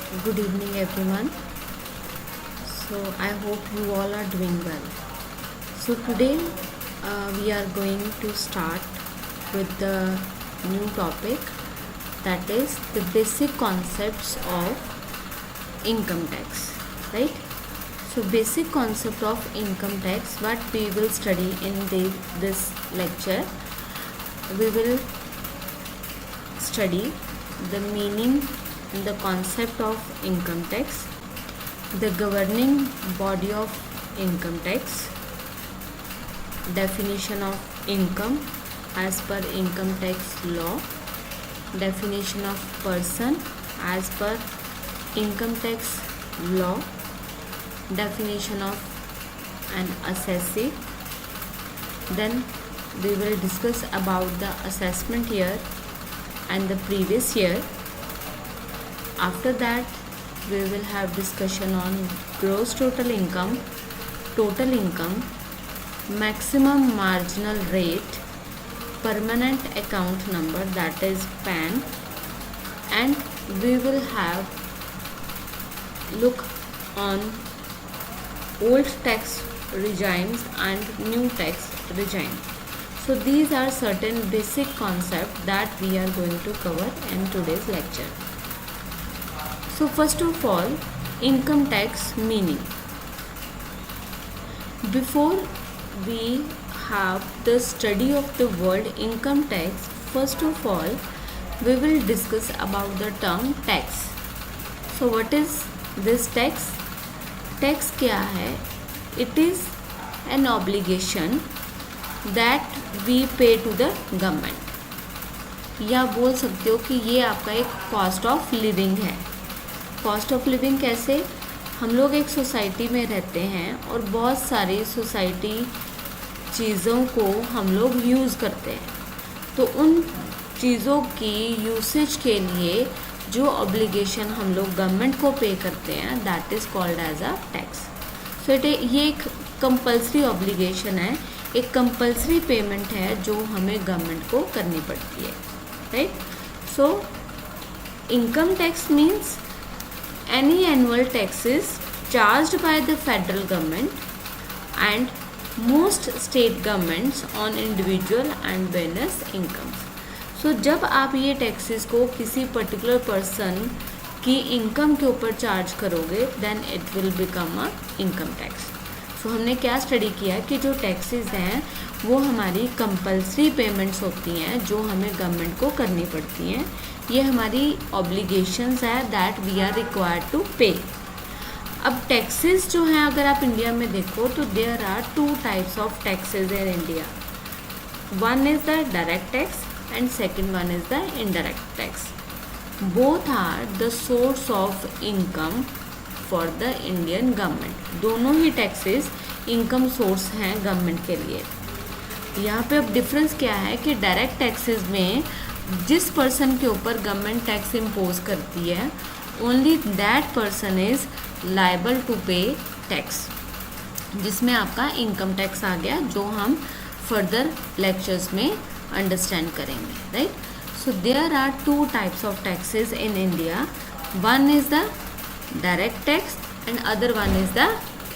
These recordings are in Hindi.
Good evening, everyone. So, I hope you all are doing well. So, today we are going to start with the new topic, that is the basic concepts of income tax, right? So, basic concept of income tax, what we will study in this lecture. We will study the meaning and the concept of income tax, the governing body of income tax, definition of income as per income tax law, definition of person as per income tax law, definition of an assessee. Then we will discuss about the assessment year and the previous year. After that, we will have discussion on gross total income, maximum marginal rate, permanent account number, that is PAN, and we will have look on old tax regimes and new tax regime. So these are certain basic concepts that we are going to cover in today's lecture. So first of all, income tax meaning. Before we have the study of the word income tax, first of all, we will discuss about the term tax. So what is this tax? Tax क्या है? It is an obligation that we pay to the government. या बोल सकते हो कि ये आपका एक कॉस्ट ऑफ लिविंग है. कॉस्ट ऑफ लिविंग कैसे? हम लोग एक सोसाइटी में रहते हैं और बहुत सारी सोसाइटी चीज़ों को हम लोग यूज़ करते हैं, तो उन चीज़ों की यूसेज के लिए जो ऑब्लिगेशन हम लोग गवर्नमेंट को पे करते हैं, that is called as a tax. So ये एक कंपल्सरी ऑब्लिगेशन है, एक कंपल्सरी पेमेंट है जो हमें गवर्नमेंट को करनी पड़ती है, right? So income tax means any annual taxes charged by the federal government and most state governments on individual and business incomes. So जब आप ये टैक्सेस को किसी पर्टिकुलर पर्सन की इनकम के ऊपर चार्ज करोगे, then it will become a income tax. So हमने क्या स्टडी किया कि जो टैक्सेस हैं वो हमारी कंपल्सरी पेमेंट्स होती हैं जो हमें गवर्नमेंट को करनी पड़ती हैं. ये हमारी ऑब्लिगेशंस है that we are required to pay. अब टैक्सेस जो हैं अगर आप इंडिया में देखो तो there are 2 types of taxes in India. One is the direct tax and second one is the indirect tax. Both are the source of income for the Indian government. दोनों ही टैक्सेस इनकम सोर्स हैं गवर्नमेंट के लिए. यहाँ पे अब डिफरेंस क्या है कि डायरेक्ट टैक्सेस में जिस पर्सन के ऊपर गवर्नमेंट टैक्स इम्पोज करती है, only that person is liable to pay tax, जिसमें आपका इनकम टैक्स आ गया जो हम फर्दर लेक्चर्स में अंडरस्टैंड करेंगे, right? So there are 2 types of taxes in India. One is the direct tax and other one is the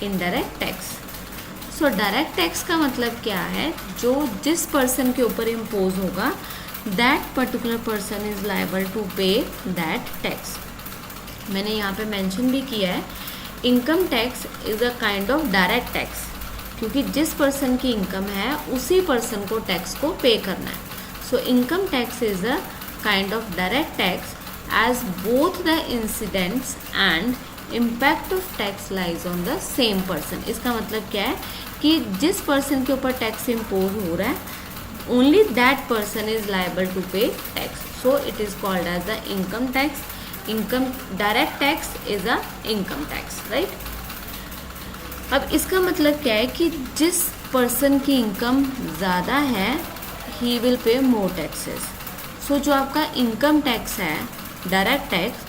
indirect tax. So direct tax का मतलब क्या है? जो जिस पर्सन के ऊपर इम्पोज होगा, that particular person is liable to pay that tax. मैंने यहाँ पे मेंशन भी किया है, income tax is a kind of direct tax, क्योंकि जिस पर्सन की इनकम है उसी पर्सन को टैक्स को पे करना है. So income tax is a kind of direct tax as both the incidents and impact of tax lies on the same person. इसका मतलब क्या है कि जिस पर्सन के ऊपर टैक्स इम्पोज हो रहा है, only that person is liable to pay tax. So it is called as the income tax. Direct tax is a income tax, right? अब इसका मतलब क्या है कि जिस पर्सन की इनकम ज़्यादा है, he will pay more taxes. So जो आपका इनकम टैक्स है, डायरेक्ट टैक्स,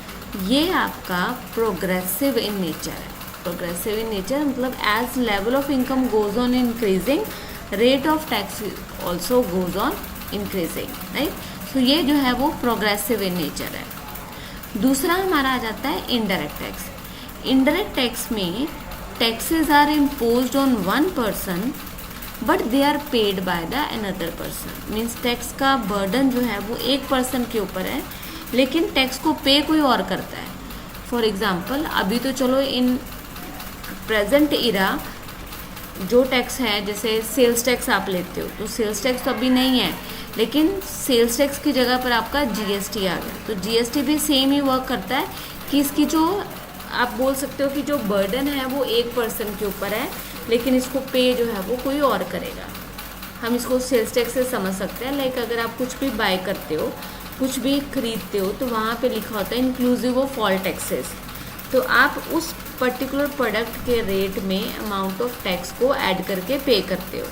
ये आपका प्रोग्रेसिव इन नेचर है. प्रोग्रेसिव इन नेचर मतलब as level of income goes on increasing, rate of tax also goes on increasing, right? तो ये जो है वो प्रोग्रेसिव इन नेचर है. दूसरा हमारा आ जाता है इनडायरेक्ट टैक्स। इनडायरेक्ट टैक्स में taxes are imposed on one person but they are paid by the another person. Means tax का बर्डन जो है वो एक पर्सन के ऊपर है, लेकिन टैक्स को पे कोई और करता है। फॉर एग्जाम्पल, अभी तो चलो इन प्रेजेंट इरा जो टैक्स है, जैसे सेल्स टैक्स आप लेते हो, तो सेल्स टैक्स तो अभी नहीं है, लेकिन सेल्स टैक्स की जगह पर आपका जीएसटी आ गया। तो जीएसटी भी सेम ही वर्क करता है कि इसकी जो आप बोल सकते हो कि जो बर्डन है वो एक पर्सन के ऊपर है, लेकिन इसको पे जो है वो कोई और करेगा। हम इसको सेल्स टैक्स से समझ सकते हैं। लाइक अगर आप कुछ भी बाय करते हो, कुछ भी खरीदते हो, तो वहाँ पे लिखा होता है इंक्लूसिव ऑफ ऑल टैक्सेस। तो आप उस पर्टिकुलर प्रोडक्ट के रेट में अमाउंट ऑफ टैक्स को ऐड करके पे करते हो,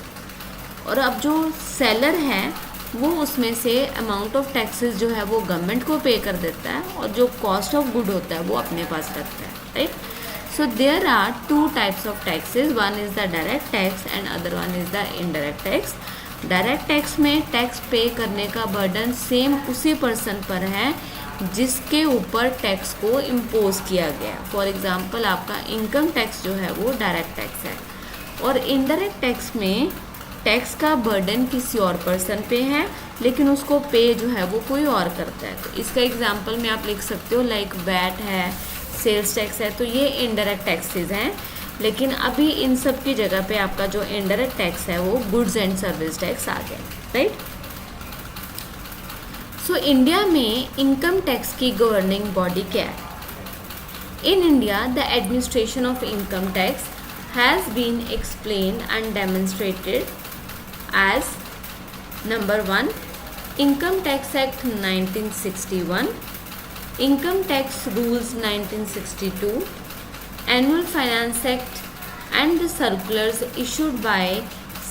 और अब जो सेलर है वो उसमें से अमाउंट ऑफ टैक्सेस जो है वो गवर्नमेंट को पे कर देता है, और जो कॉस्ट ऑफ गुड होता है वो अपने पास रखता है, right. So there are two types of taxes, one is the direct tax and other one is the indirect tax. Direct tax में टैक्स पे करने का बर्डन सेम उसी पर्सन पर है जिसके ऊपर टैक्स को इम्पोज किया गया। फॉर एग्जांपल, आपका इनकम टैक्स जो है वो डायरेक्ट टैक्स है, और इनडायरेक्ट टैक्स में टैक्स का बर्डन किसी और पर्सन पे है, लेकिन उसको पे जो है वो कोई और करता है। तो इसका एग्जांपल में आप लिख सकते हो, लाइक वैट है, सेल्स टैक्स है, तो ये इनडायरेक्ट टैक्सेस हैं। लेकिन अभी इन सब की जगह पे आपका जो इनडायरेक्ट टैक्स है वो गुड्स एंड सर्विस टैक्स आ गया, राइट। सो इंडिया में इनकम टैक्स की गवर्निंग बॉडी क्या है? In India the administration of income tax has been explained and demonstrated as number 1 income tax act 1961, income tax rules 1962, annual finance act and the circulars issued by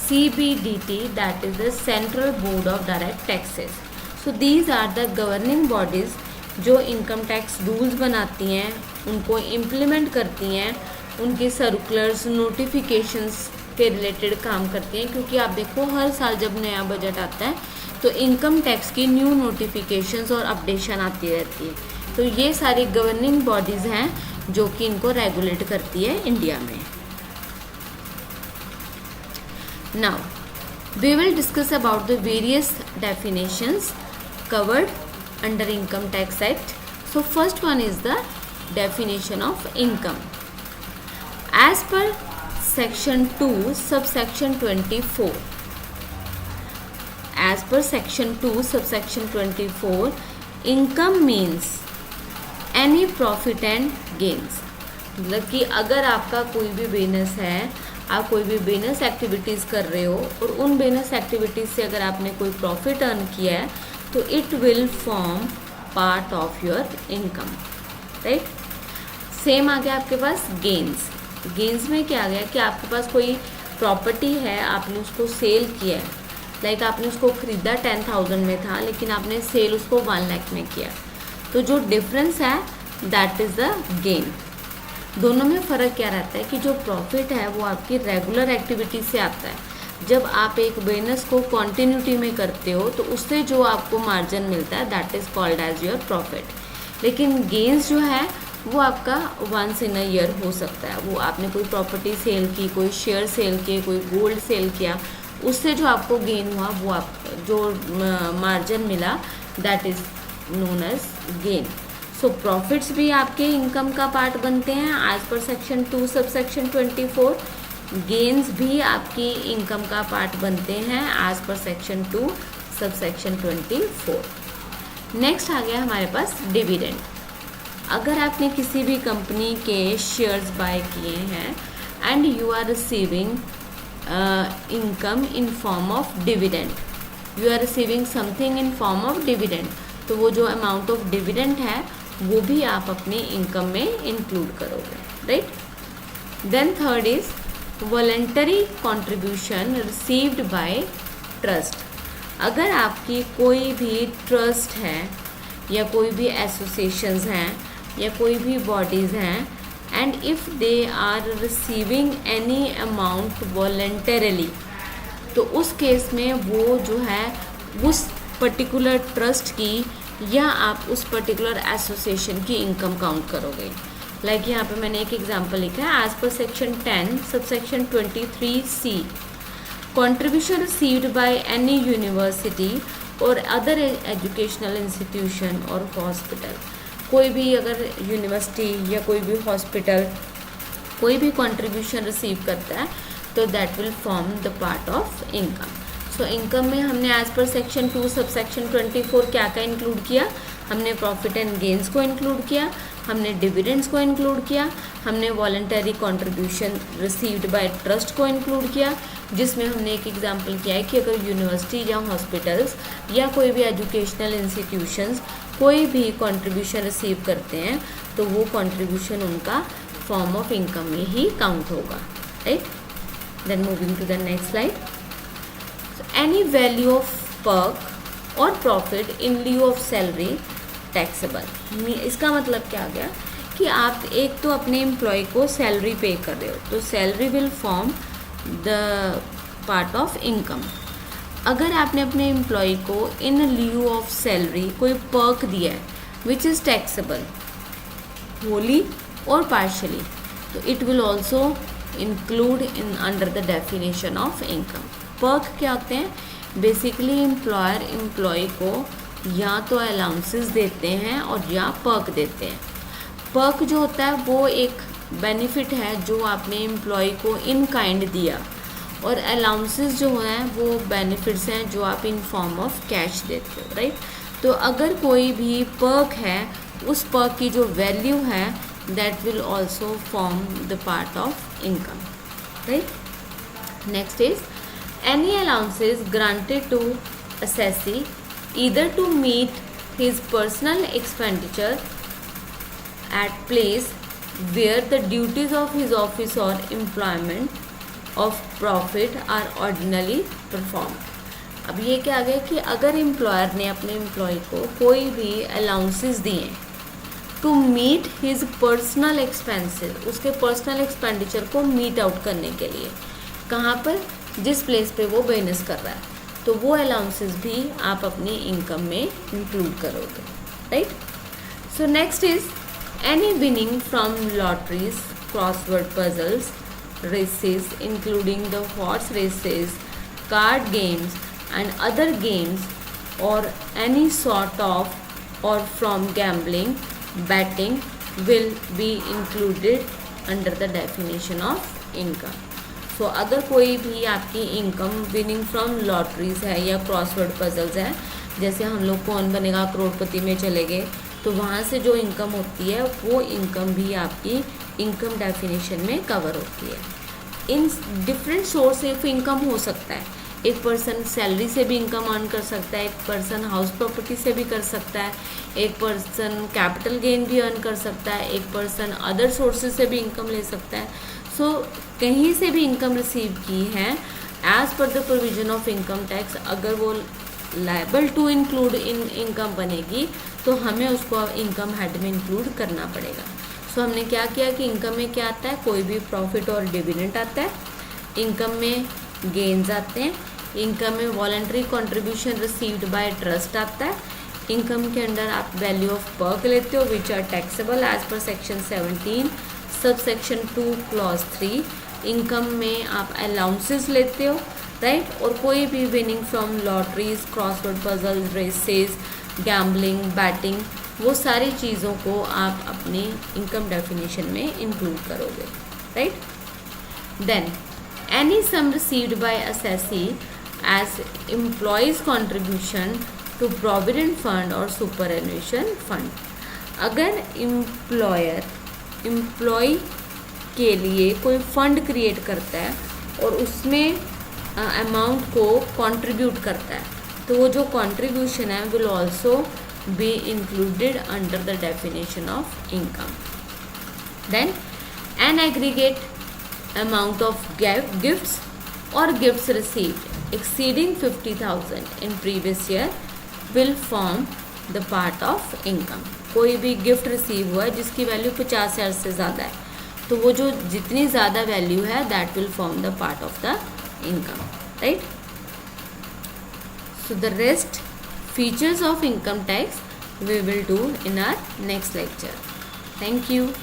CBDT, that is the Central Board of Direct Taxes. So these are the governing bodies जो इनकम टैक्स रूल्स बनाती हैं, उनको इम्प्लीमेंट करती हैं, उनके सर्कुलर्स नोटिफिकेशंस के रिलेटेड काम करती हैं। क्योंकि आप देखो हर साल जब नया बजट आता है तो इनकम टैक्स की न्यू नोटिफिकेशंस और अपडेशन आती रहती है। तो ये सारी गवर्निंग बॉडीज़ हैं जो कि इनको रेगुलेट करती है इंडिया में। Now, we will discuss about the various definitions covered under Income Tax Act. So, first one is the definition of income. As per Section 2, subsection 24. As per Section 2, subsection 24, income means any profit and gains. मतलब कि अगर आपका कोई भी बिजनेस है, आप कोई भी बिजनेस एक्टिविटीज़ कर रहे हो, और उन बिजनेस एक्टिविटीज़ से अगर आपने कोई प्रॉफिट अर्न किया है तो it will form part of your income, right. Same आ गया आपके पास गेन्स। गेन्स में क्या आ गया कि आपके पास कोई प्रॉपर्टी है, आपने उसको सेल किया है, लाइक आपने उसको ख़रीदा 10,000 में था, लेकिन आपने सेल उसको 1 लाख में किया, तो जो डिफरेंस है दैट इज़ द गेन। दोनों में फ़र्क क्या रहता है कि जो प्रॉफिट है वो आपकी रेगुलर एक्टिविटी से आता है। जब आप एक बिजनेस को कॉन्टिन्यूटी में करते हो तो उससे जो आपको मार्जिन मिलता है that is called as your profit. लेकिन गेन्स जो है वो आपका वंस इन अ ईयर हो सकता है। वो आपने कोई प्रॉपर्टी सेल की, कोई शेयर सेल किए, कोई गोल्ड सेल किया, उससे जो आपको गेन हुआ, वो आप जो मार्जिन मिला that is known as gain. So profits भी आपके इनकम का पार्ट बनते हैं as per section 2 subsection 24। Gains भी आपकी इनकम का पार्ट बनते हैं as per section 2 subsection 24। Next आ गया हमारे पास डिविडेंड। अगर आपने किसी भी कंपनी के शेयर्स बाय किए हैं and you are receiving income in form of dividend, you are receiving something in form of dividend, तो वो जो अमाउंट ऑफ डिविडेंड है वो भी आप अपनी इनकम में इंक्लूड करोगे, right. Then third is voluntary contribution received by trust. अगर आपकी कोई भी ट्रस्ट है या कोई भी एसोसिएशंस हैं या कोई भी बॉडीज़ हैं and if they are receiving any amount voluntarily, तो उस केस में वो जो है उस पर्टिकुलर ट्रस्ट की या आप उस पर्टिकुलर एसोसिएशन की इनकम काउंट करोगे। लाइक यहाँ पे मैंने एक एग्जांपल लिखा है, as per section 10 subsection 23C contribution received by any university और अदर एजुकेशनल इंस्टीट्यूशन और हॉस्पिटल। कोई भी अगर यूनिवर्सिटी या कोई भी हॉस्पिटल कोई भी कंट्रीब्यूशन रिसीव करता है तो that will form the part of income. So income में हमने एज पर सेक्शन 2 सबसेक्शन 24 क्या क्या इंक्लूड किया, हमने प्रॉफिट एंड गेन्स को इंक्लूड किया, हमने डिविडेंड्स को इंक्लूड किया, हमने voluntary contribution received by trust को इंक्लूड किया, जिसमें हमने एक एग्जांपल किया है कि अगर यूनिवर्सिटी या हॉस्पिटल्स या कोई भी एजुकेशनल इंस्टीट्यूशंस कोई भी कंट्रीब्यूशन रिसीव करते हैं तो वो कंट्रीब्यूशन उनका फॉर्म ऑफ इनकम में ही काउंट होगा, right. Then moving to the next slide. Any value of perk और profit in लिeu of salary taxable. इसका मतलब क्या आ गया कि आप एक तो अपने एम्प्लॉय को सैलरी पे कर रहे हो तो salary will form the part of income. अगर आपने अपने एम्प्लॉय को इन लिeu ऑफ सैलरी कोई पर्क दिया है विच इज़ टैक्सेबल होली और पार्शली तो it will also include in under the definition of income. Perk क्या होते हैं, बेसिकली एम्प्लॉयर एम्प्लॉय को या तो अलाउंसेस देते हैं और या पर्क देते हैं। पर्क जो होता है वो एक बेनिफिट है जो आपने एम्प्लॉय को इन काइंड दिया, और अलाउंसेस जो हैं वो बेनिफिट्स हैं जो आप इन फॉर्म ऑफ कैश देते हो, राइट। तो अगर कोई भी पर्क है उस पर्क की जो वैल्यू है that will also form the part of income, right. Next is any allowances granted to assessee either to meet his personal expenditure at place where the duties of his office or employment of profit are ordinarily performed। अब ये क्या आ गया कि अगर एम्प्लॉयर ने अपने एम्प्लॉय को कोई भी अलाउंसेस दिए to meet his personal expenses, उसके पर्सनल एक्सपेंडिचर को मीट आउट करने के लिए, कहाँ पर, जिस प्लेस पे वो बिजनेस कर रहा है, तो वो अलाउंसेस भी आप अपनी इनकम में इंक्लूड करोगे, right. So next is any winning from lotteries, crossword puzzles, races including the horse races, card games and other games और एनी सॉर्ट ऑफ और from gambling, betting will be included under the definition of income. तो अगर कोई भी आपकी इनकम विनिंग फ्रॉम लॉटरीज है या क्रॉसवर्ड पजल्स है, जैसे हम लोग कौन बनेगा करोड़पति में चले गए, तो वहाँ से जो इनकम होती है वो इनकम भी आपकी इनकम डेफिनेशन में कवर होती है। In different source of income हो सकता है, एक पर्सन सैलरी से भी इनकम अर्न कर सकता है, एक पर्सन हाउस प्रॉपर्टी से भी कर सकता है, एक पर्सन कैपिटल गेन भी अर्न कर सकता है, एक पर्सन अदर सोर्सेज से भी इनकम ले सकता है। सो कहीं से भी इनकम रिसीव की है as per the provision of income tax, अगर वो liable to include in income बनेगी तो हमें उसको इनकम हेड में इंक्लूड करना पड़ेगा। सो हमने क्या किया कि इनकम में क्या आता है, कोई भी प्रॉफिट और डिविडेंड आता है, इनकम में गेन्स आते हैं, इनकम में voluntary contribution received by trust आता है, इनकम के अंडर आप वैल्यू ऑफ पर्क लेते हो which are taxable as per section 17 sub section 2 clause 3, income में आप अलाउंसेस लेते हो, राइट। और कोई भी winning from lotteries, crossword puzzle, races, gambling, betting, वो सारी चीज़ों को आप अपनी इनकम डेफिनेशन में इंक्लूड करोगे, right. Then any sum received by assessee as employee's contribution to provident fund और सुपरएन्यूएशन फंड। अगर एम्प्लॉय के लिए कोई फंड क्रिएट करता है और उसमें अमाउंट को कंट्रीब्यूट करता है तो वो जो कंट्रीब्यूशन है will also be included under the definition of income. Then an aggregate amount of gifts और gifts received exceeding 50,000 in previous year will form the part of income. कोई भी गिफ्ट रिसीव हुआ है जिसकी वैल्यू 50,000 से ज़्यादा है तो वो जो जितनी ज़्यादा वैल्यू है that will form the part of the income, right. So the rest features of income tax we will do in our next lecture. Thank you.